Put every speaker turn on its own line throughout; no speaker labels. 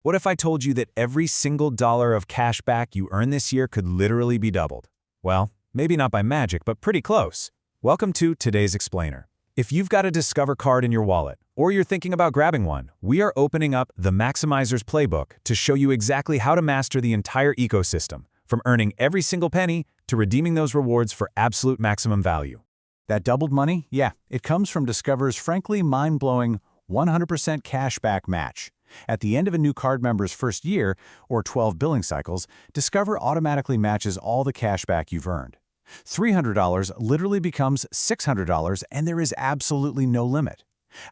What if I told you that every single dollar of cash back you earn this year could literally be doubled? Well, maybe not by magic, but pretty close. Welcome to today's explainer. If you've got a Discover card in your wallet, or you're thinking about grabbing one, we are opening up the Maximizer's Playbook to show you exactly how to master the entire ecosystem, from earning every single penny to redeeming those rewards for absolute maximum value.
That doubled money? Yeah, it comes from Discover's frankly mind-blowing 100% cashback match. At the end of a new card member's first year, or 12 billing cycles, Discover automatically matches all the cash back you've earned. $300 literally becomes $600, and there is absolutely no limit.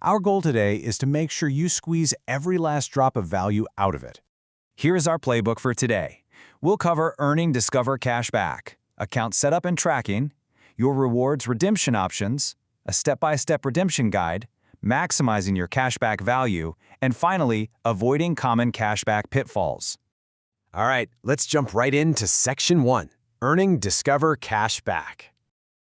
Our goal today is to make sure you squeeze every last drop of value out of it.
Here is our playbook for today. We'll cover earning Discover cash back, account setup and tracking, your rewards redemption options, a step-by-step redemption guide, maximizing your cashback value, and finally, avoiding common cashback pitfalls.
All right, let's jump right into Section 1, Earning Discover Cash Back.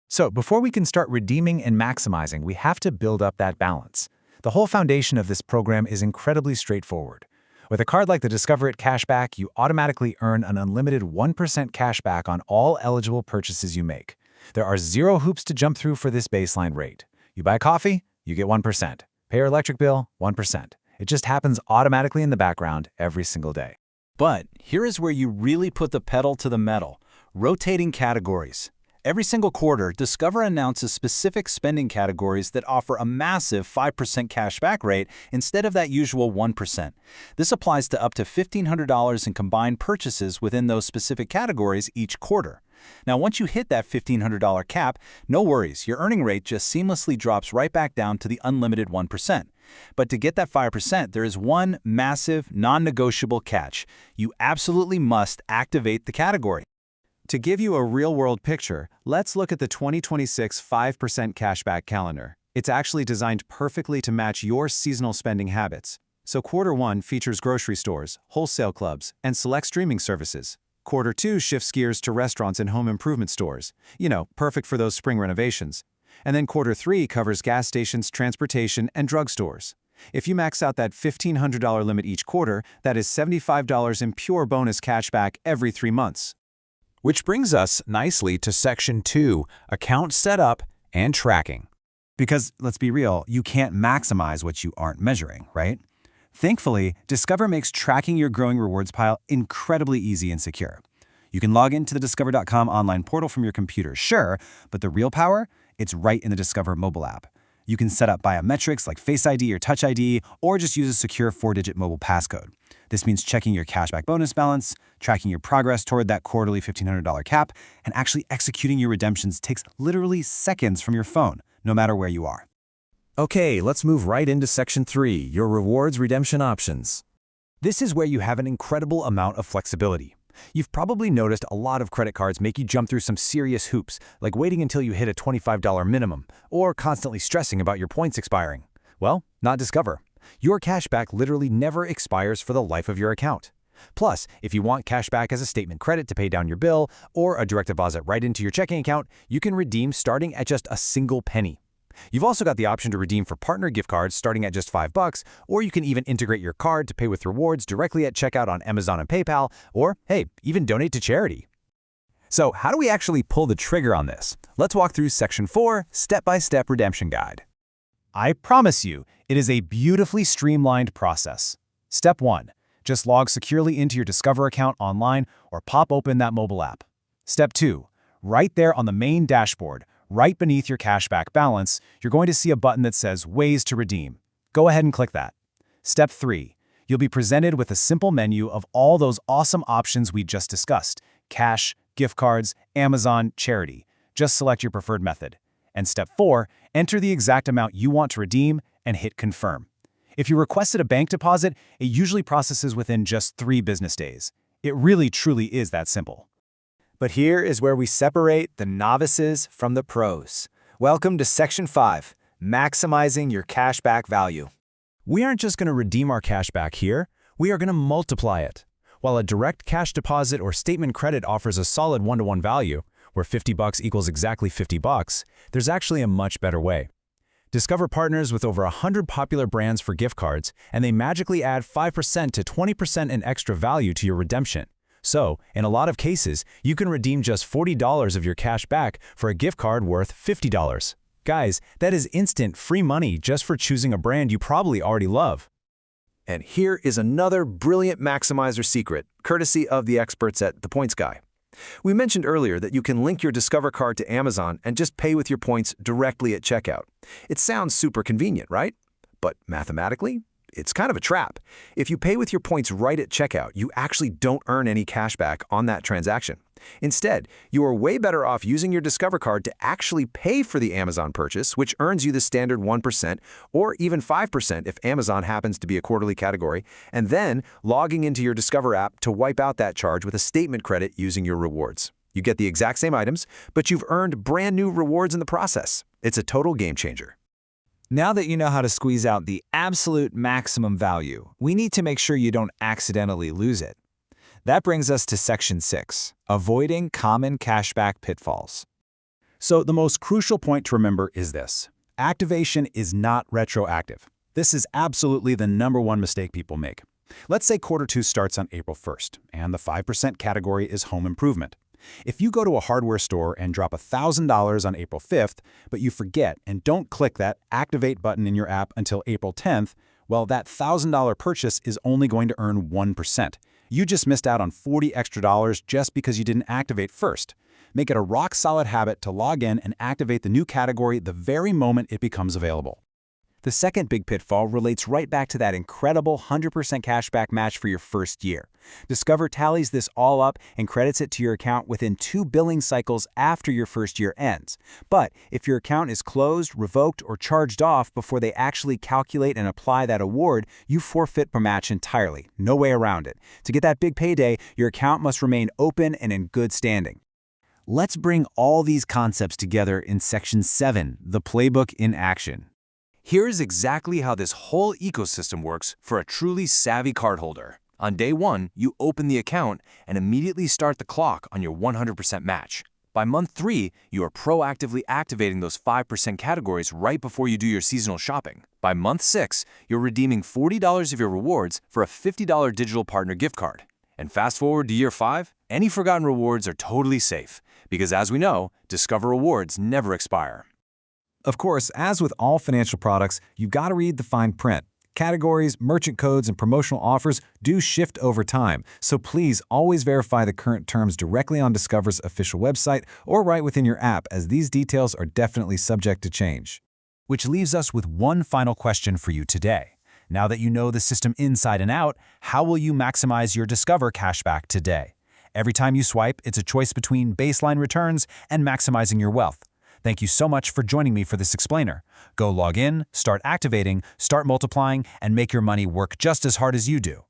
So before we can start redeeming and maximizing, we have to build up that balance. The whole foundation of this program is incredibly straightforward. With a card like the Discover It Cashback, you automatically earn an unlimited 1% cashback on all eligible purchases you make. There are zero hoops to jump through for this baseline rate. You buy coffee, you get 1%. Pay your electric bill, 1%. It just happens automatically in the background every single day.
But here is where you really put the pedal to the metal: rotating categories. Every single quarter, Discover announces specific spending categories that offer a massive 5% cashback rate instead of that usual 1%. This applies to up to $1,500 in combined purchases within those specific categories each quarter. Now, once you hit that $1,500 cap, no worries, your earning rate just seamlessly drops right back down to the unlimited 1%. But to get that 5%, there is one massive, non-negotiable catch. You absolutely must activate the category.
To give you a real-world picture, let's look at the 2026 5% cashback calendar. It's actually designed perfectly to match your seasonal spending habits. So Quarter 1 features grocery stores, wholesale clubs, and select streaming services. Quarter 2 shifts gears to restaurants and home improvement stores. Perfect for those spring renovations. And then Quarter 3 covers gas stations, transportation, and drugstores. If you max out that $1,500 limit each quarter, that is $75 in pure bonus cashback every 3 months.
Which brings us nicely to Section 2, Account Setup and Tracking. Because, let's be real, you can't maximize what you aren't measuring, right? Thankfully, Discover makes tracking your growing rewards pile incredibly easy and secure. You can log into the Discover.com online portal from your computer, sure, but the real power? It's right in the Discover mobile app. You can set up biometrics like Face ID or Touch ID, or just use a secure 4-digit mobile passcode. This means checking your cashback bonus balance, tracking your progress toward that quarterly $1,500 cap, and actually executing your redemptions takes literally seconds from your phone, no matter where you are.
Okay, let's move right into Section 3, your rewards redemption options. This is where you have an incredible amount of flexibility. You've probably noticed a lot of credit cards make you jump through some serious hoops, like waiting until you hit a $25 minimum, or constantly stressing about your points expiring. Well, not Discover. Your cashback literally never expires for the life of your account. Plus, if you want cashback as a statement credit to pay down your bill, or a direct deposit right into your checking account, you can redeem starting at just a single penny. You've also got the option to redeem for partner gift cards starting at just $5, or you can even integrate your card to pay with rewards directly at checkout on Amazon and PayPal, or, hey, even donate to charity. So how do we actually pull the trigger on this? Let's walk through Section 4, Step-by-Step Redemption Guide. I promise you, it is a beautifully streamlined process. Step 1. Just log securely into your Discover account online or pop open that mobile app. Step 2. Right there on the main dashboard, right beneath your cashback balance, you're going to see a button that says Ways to Redeem. Go ahead and click that. Step 3. You'll be presented with a simple menu of all those awesome options we just discussed: cash, gift cards, Amazon, charity. Just select your preferred method. And Step 4, enter the exact amount you want to redeem and hit Confirm. If you requested a bank deposit, it usually processes within just 3 business days. It really truly is that simple.
But here is where we separate the novices from the pros. Welcome to Section 5, Maximizing Your Cashback Value.
We aren't just going to redeem our cash back here, we are going to multiply it. While a direct cash deposit or statement credit offers a solid one-to-one value, where $50 equals exactly $50, there's actually a much better way. Discover partners with over 100 popular brands for gift cards, and they magically add 5% to 20% in extra value to your redemption. So, in a lot of cases, you can redeem just $40 of your cash back for a gift card worth $50. Guys, that is instant free money just for choosing a brand you probably already love.
And here is another brilliant maximizer secret, courtesy of the experts at The Points Guy. We mentioned earlier that you can link your Discover card to Amazon and just pay with your points directly at checkout. It sounds super convenient, right? But mathematically, it's kind of a trap. If you pay with your points right at checkout, you actually don't earn any cash back on that transaction. Instead, you are way better off using your Discover card to actually pay for the Amazon purchase, which earns you the standard 1% or even 5% if Amazon happens to be a quarterly category, and then logging into your Discover app to wipe out that charge with a statement credit using your rewards. You get the exact same items, but you've earned brand new rewards in the process. It's a total game changer.
Now that you know how to squeeze out the absolute maximum value, we need to make sure you don't accidentally lose it. That brings us to Section 6, avoiding common cashback pitfalls.
So the most crucial point to remember is this. Activation is not retroactive. This is absolutely the #1 mistake people make. Let's say quarter 2 starts on April 1st, and the 5% category is home improvement. If you go to a hardware store and drop $1,000 on April 5th, but you forget and don't click that Activate button in your app until April 10th, well, that $1,000 purchase is only going to earn 1%. You just missed out on $40 extra just because you didn't activate first. Make it a rock-solid habit to log in and activate the new category the very moment it becomes available.
The second big pitfall relates right back to that incredible 100% cashback match for your first year. Discover tallies this all up and credits it to your account within 2 billing cycles after your first year ends. But if your account is closed, revoked, or charged off before they actually calculate and apply that award, you forfeit the match entirely. No way around it. To get that big payday, your account must remain open and in good standing.
Let's bring all these concepts together in Section 7, the playbook in action.
Here is exactly how this whole ecosystem works for a truly savvy cardholder. On day 1, you open the account and immediately start the clock on your 100% match. By month 3, you are proactively activating those 5% categories right before you do your seasonal shopping. By month 6, you're redeeming $40 of your rewards for a $50 digital partner gift card. And fast forward to year 5, any forgotten rewards are totally safe, because as we know, Discover rewards never expire.
Of course, as with all financial products, you've got to read the fine print. Categories, merchant codes, and promotional offers do shift over time, so please always verify the current terms directly on Discover's official website or right within your app, as these details are definitely subject to change.
Which leaves us with one final question for you today. Now that you know the system inside and out, how will you maximize your Discover cashback today? Every time you swipe, it's a choice between baseline returns and maximizing your wealth. Thank you so much for joining me for this explainer. Go log in, start activating, start multiplying, and make your money work just as hard as you do.